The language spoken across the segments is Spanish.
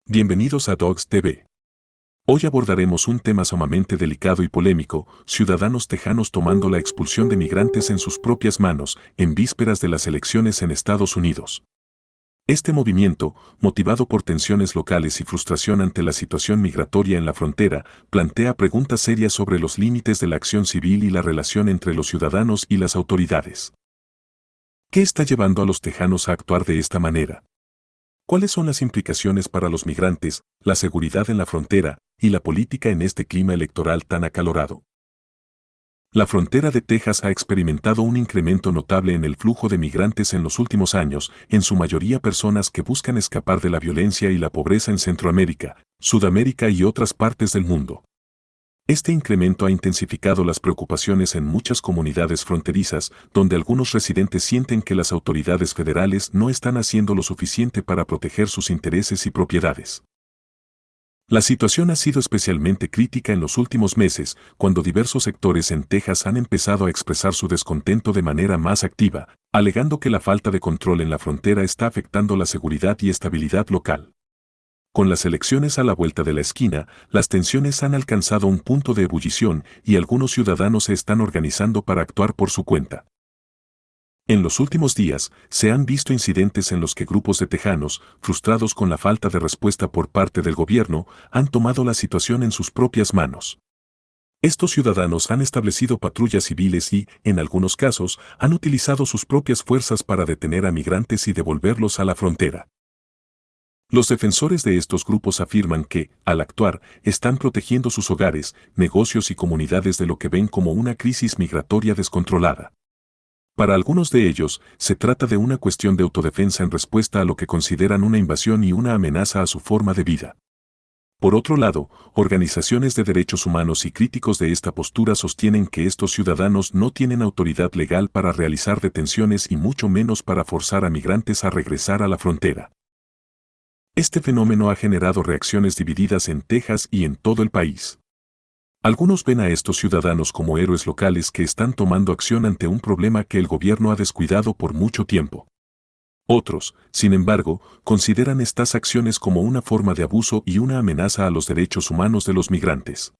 Bienvenidos a Dogs TV. Hoy abordaremos un tema sumamente delicado y polémico: ciudadanos tejanos tomando la expulsión de migrantes en sus propias manos, en vísperas de las elecciones en Estados Unidos. Este movimiento, motivado por tensiones locales y frustración ante la situación migratoria en la frontera, plantea preguntas serias sobre los límites de la acción civil y la relación entre los ciudadanos y las autoridades. ¿Qué está llevando a los tejanos a actuar de esta manera? ¿Cuáles son las implicaciones para los migrantes, la seguridad en la frontera y la política en este clima electoral tan acalorado? La frontera de Texas ha experimentado un incremento notable en el flujo de migrantes en los últimos años, en su mayoría personas que buscan escapar de la violencia y la pobreza en Centroamérica, Sudamérica y otras partes del mundo. Este incremento ha intensificado las preocupaciones en muchas comunidades fronterizas, donde algunos residentes sienten que las autoridades federales no están haciendo lo suficiente para proteger sus intereses y propiedades. La situación ha sido especialmente crítica en los últimos meses, cuando diversos sectores en Texas han empezado a expresar su descontento de manera más activa, alegando que la falta de control en la frontera está afectando la seguridad y estabilidad local. Con las elecciones a la vuelta de la esquina, las tensiones han alcanzado un punto de ebullición y algunos ciudadanos se están organizando para actuar por su cuenta. En los últimos días, se han visto incidentes en los que grupos de tejanos, frustrados con la falta de respuesta por parte del gobierno, han tomado la situación en sus propias manos. Estos ciudadanos han establecido patrullas civiles y, en algunos casos, han utilizado sus propias fuerzas para detener a migrantes y devolverlos a la frontera. Los defensores de estos grupos afirman que, al actuar, están protegiendo sus hogares, negocios y comunidades de lo que ven como una crisis migratoria descontrolada. Para algunos de ellos, se trata de una cuestión de autodefensa en respuesta a lo que consideran una invasión y una amenaza a su forma de vida. Por otro lado, organizaciones de derechos humanos y críticos de esta postura sostienen que estos ciudadanos no tienen autoridad legal para realizar detenciones y mucho menos para forzar a migrantes a regresar a la frontera. Este fenómeno ha generado reacciones divididas en Texas y en todo el país. Algunos ven a estos ciudadanos como héroes locales que están tomando acción ante un problema que el gobierno ha descuidado por mucho tiempo. Otros, sin embargo, consideran estas acciones como una forma de abuso y una amenaza a los derechos humanos de los migrantes.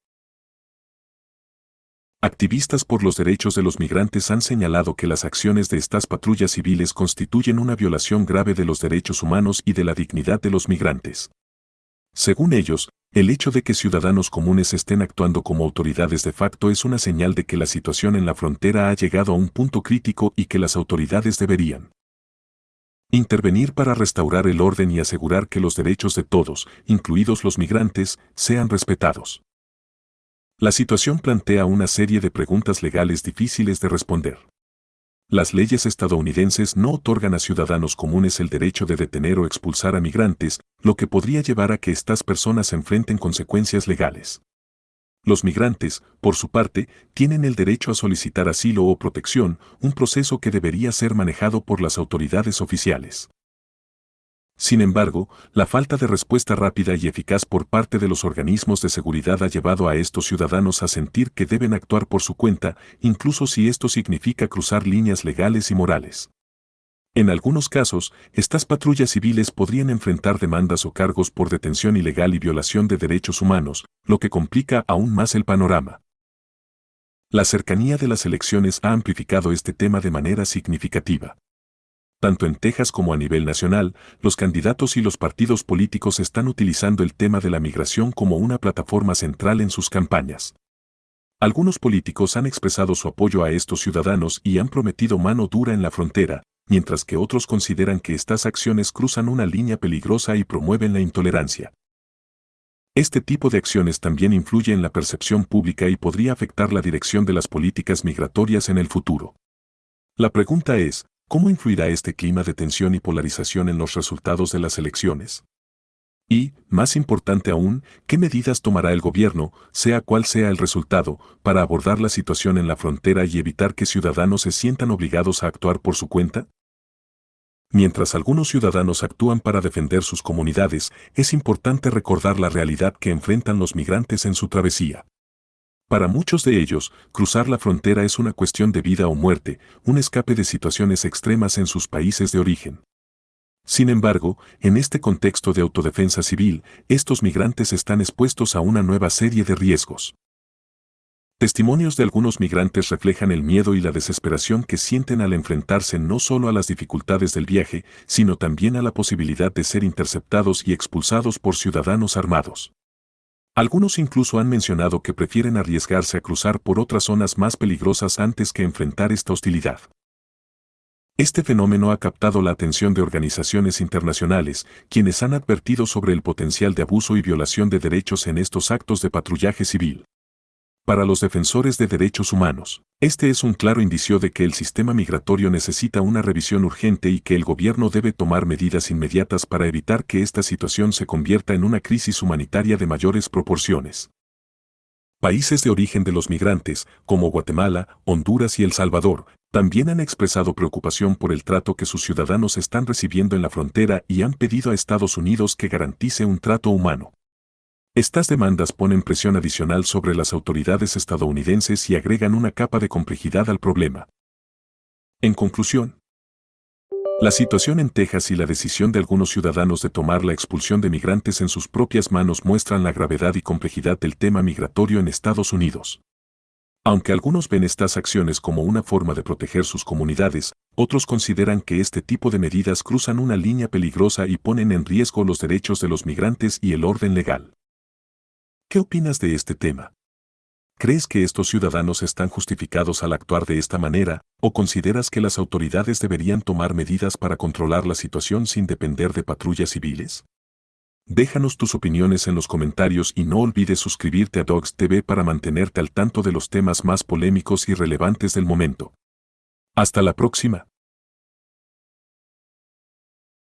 Activistas por los derechos de los migrantes han señalado que las acciones de estas patrullas civiles constituyen una violación grave de los derechos humanos y de la dignidad de los migrantes. Según ellos, el hecho de que ciudadanos comunes estén actuando como autoridades de facto es una señal de que la situación en la frontera ha llegado a un punto crítico y que las autoridades deberían intervenir para restaurar el orden y asegurar que los derechos de todos, incluidos los migrantes, sean respetados. La situación plantea una serie de preguntas legales difíciles de responder. Las leyes estadounidenses no otorgan a ciudadanos comunes el derecho de detener o expulsar a migrantes, lo que podría llevar a que estas personas enfrenten consecuencias legales. Los migrantes, por su parte, tienen el derecho a solicitar asilo o protección, un proceso que debería ser manejado por las autoridades oficiales. Sin embargo, la falta de respuesta rápida y eficaz por parte de los organismos de seguridad ha llevado a estos ciudadanos a sentir que deben actuar por su cuenta, incluso si esto significa cruzar líneas legales y morales. En algunos casos, estas patrullas civiles podrían enfrentar demandas o cargos por detención ilegal y violación de derechos humanos, lo que complica aún más el panorama. La cercanía de las elecciones ha amplificado este tema de manera significativa. Tanto en Texas como a nivel nacional, los candidatos y los partidos políticos están utilizando el tema de la migración como una plataforma central en sus campañas. Algunos políticos han expresado su apoyo a estos ciudadanos y han prometido mano dura en la frontera, mientras que otros consideran que estas acciones cruzan una línea peligrosa y promueven la intolerancia. Este tipo de acciones también influye en la percepción pública y podría afectar la dirección de las políticas migratorias en el futuro. La pregunta es, ¿cómo influirá este clima de tensión y polarización en los resultados de las elecciones? Y, más importante aún, ¿qué medidas tomará el gobierno, sea cual sea el resultado, para abordar la situación en la frontera y evitar que ciudadanos se sientan obligados a actuar por su cuenta? Mientras algunos ciudadanos actúan para defender sus comunidades, es importante recordar la realidad que enfrentan los migrantes en su travesía. Para muchos de ellos, cruzar la frontera es una cuestión de vida o muerte, un escape de situaciones extremas en sus países de origen. Sin embargo, en este contexto de autodefensa civil, estos migrantes están expuestos a una nueva serie de riesgos. Testimonios de algunos migrantes reflejan el miedo y la desesperación que sienten al enfrentarse no solo a las dificultades del viaje, sino también a la posibilidad de ser interceptados y expulsados por ciudadanos armados. Algunos incluso han mencionado que prefieren arriesgarse a cruzar por otras zonas más peligrosas antes que enfrentar esta hostilidad. Este fenómeno ha captado la atención de organizaciones internacionales, quienes han advertido sobre el potencial de abuso y violación de derechos en estos actos de patrullaje civil. Para los defensores de derechos humanos, este es un claro indicio de que el sistema migratorio necesita una revisión urgente y que el gobierno debe tomar medidas inmediatas para evitar que esta situación se convierta en una crisis humanitaria de mayores proporciones. Países de origen de los migrantes, como Guatemala, Honduras y El Salvador, también han expresado preocupación por el trato que sus ciudadanos están recibiendo en la frontera y han pedido a Estados Unidos que garantice un trato humano. Estas demandas ponen presión adicional sobre las autoridades estadounidenses y agregan una capa de complejidad al problema. En conclusión, la situación en Texas y la decisión de algunos ciudadanos de tomar la expulsión de migrantes en sus propias manos muestran la gravedad y complejidad del tema migratorio en Estados Unidos. Aunque algunos ven estas acciones como una forma de proteger sus comunidades, otros consideran que este tipo de medidas cruzan una línea peligrosa y ponen en riesgo los derechos de los migrantes y el orden legal. ¿Qué opinas de este tema? ¿Crees que estos ciudadanos están justificados al actuar de esta manera, o consideras que las autoridades deberían tomar medidas para controlar la situación sin depender de patrullas civiles? Déjanos tus opiniones en los comentarios y no olvides suscribirte a Dogs TV para mantenerte al tanto de los temas más polémicos y relevantes del momento. Hasta la próxima.